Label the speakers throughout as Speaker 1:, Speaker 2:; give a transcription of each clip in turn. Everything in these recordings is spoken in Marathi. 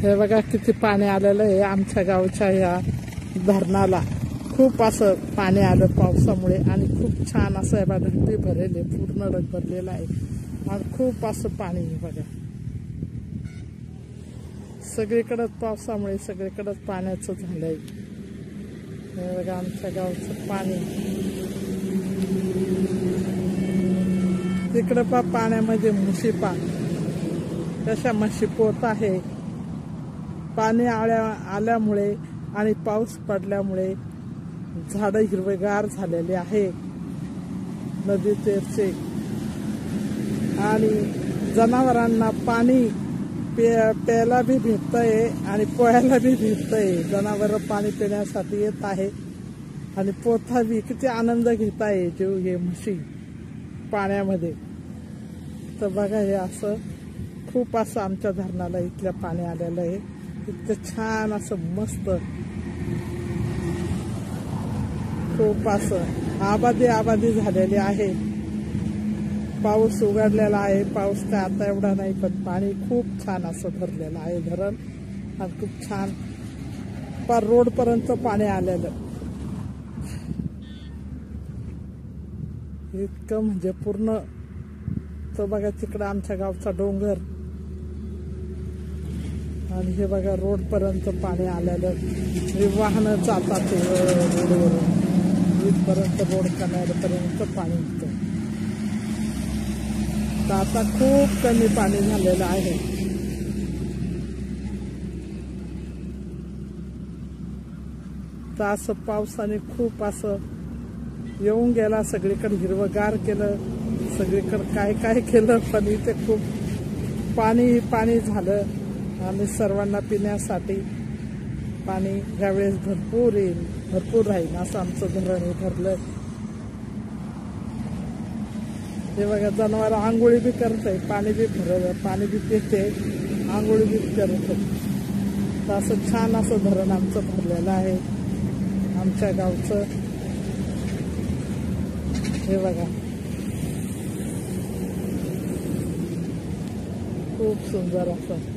Speaker 1: हे बघा किती पाणी आलेलं आहे आमच्या गावच्या या धरणाला. खूप असं पाणी आलं पावसामुळे आणि खूप छान असं आहे बघा, धरती भरेल आहे, पूर्ण रग भरलेला आहे आणि खूप असं पाणी आहे बघा. सगळीकडे पावसामुळे सगळीकडे पाण्याचं झालंय. हे बघा आमच्या गावचं पाणी. तिकडं पाण्यामध्ये म्हशी कशा म्हशी पोत आहे. पाणी आल्यामुळे आणि पाऊस पडल्यामुळे झाडं हिरवेगार झालेले आहे नदी तीरचे आणि जनावरांना पाणी प्यायला बी भेटतंय आणि पोहायला बी भेटतंय. जनावर पाणी पिण्यासाठी येत आहे आणि पोथा बी किती आनंद घेत आहे जीव हे म्हशी पाण्यामध्ये. तर बघा हे असं खूप असं आमच्या धरणाला इथल्या पाणी आलेलं आहे. इतकं छान असं मस्त खूप असं आबादी झालेली आहे. पाऊस उघडलेला आहे. पाऊस काय आता एवढा नाही पण पाणी खूप छान असं भरलेलं आहे धरण आणि खूप छान पार रोड पर्यंत पाणी आलेलं. इतकं म्हणजे पूर्ण. तो बघा तिकडं आमच्या गावचा डोंगर आणि हे बघा रोड पर्यंत पाणी आलेलं. हे वाहनं जातात रोडवरून इथपर्यंत, रोड कण्यापर्यंत पाणी येतं. तर आता खूप कमी पाणी झालेलं आहे. तर असं पावसाने खूप असं येऊन गेला, सगळीकडे हिरवगार केलं, सगळीकडे काय काय केलं, पण इथे खूप पाणी झालं आणि सर्वांना पिण्यासाठी पाणी ह्यावेळेस भरपूर येईल, भरपूर राहील असं आमचं धरण हे ठरलं. हे बघा जनावर आंघोळी बी करत आहे, पाणी बी पिते, आंघोळी बी करत आहे. तर असं छान असं धरण आमचं भरलेलं आहे आमच्या गावचं. हे बघा खूप सुंदर असं.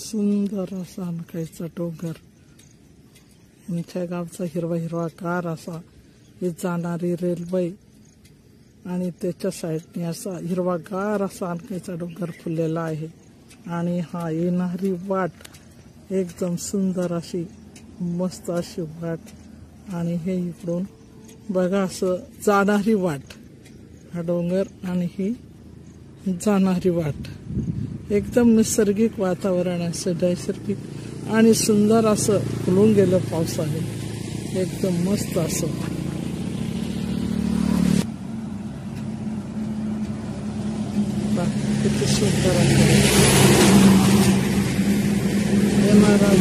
Speaker 1: सुंदर असा अनकायचा डोंगर, आमच्या गावचा हिरवा असा ही जाणारी रेल्वे आणि त्याच्या साईडने असा हिरवागार असा अनकायचा डोंगर फुललेला आहे. आणि हा येणारी वाट एकदम सुंदर अशी मस्त अशी वाट आणि हे इकडून बघा असं जाणारी वाट, हा डोंगर आणि ही जाणारी वाट. एकदम नैसर्गिक वातावरण असं नैसर्गिक आणि सुंदर असं फुलून गेलं पावसाने, एकदम मस्त असं. किती सुंदर असं येणारा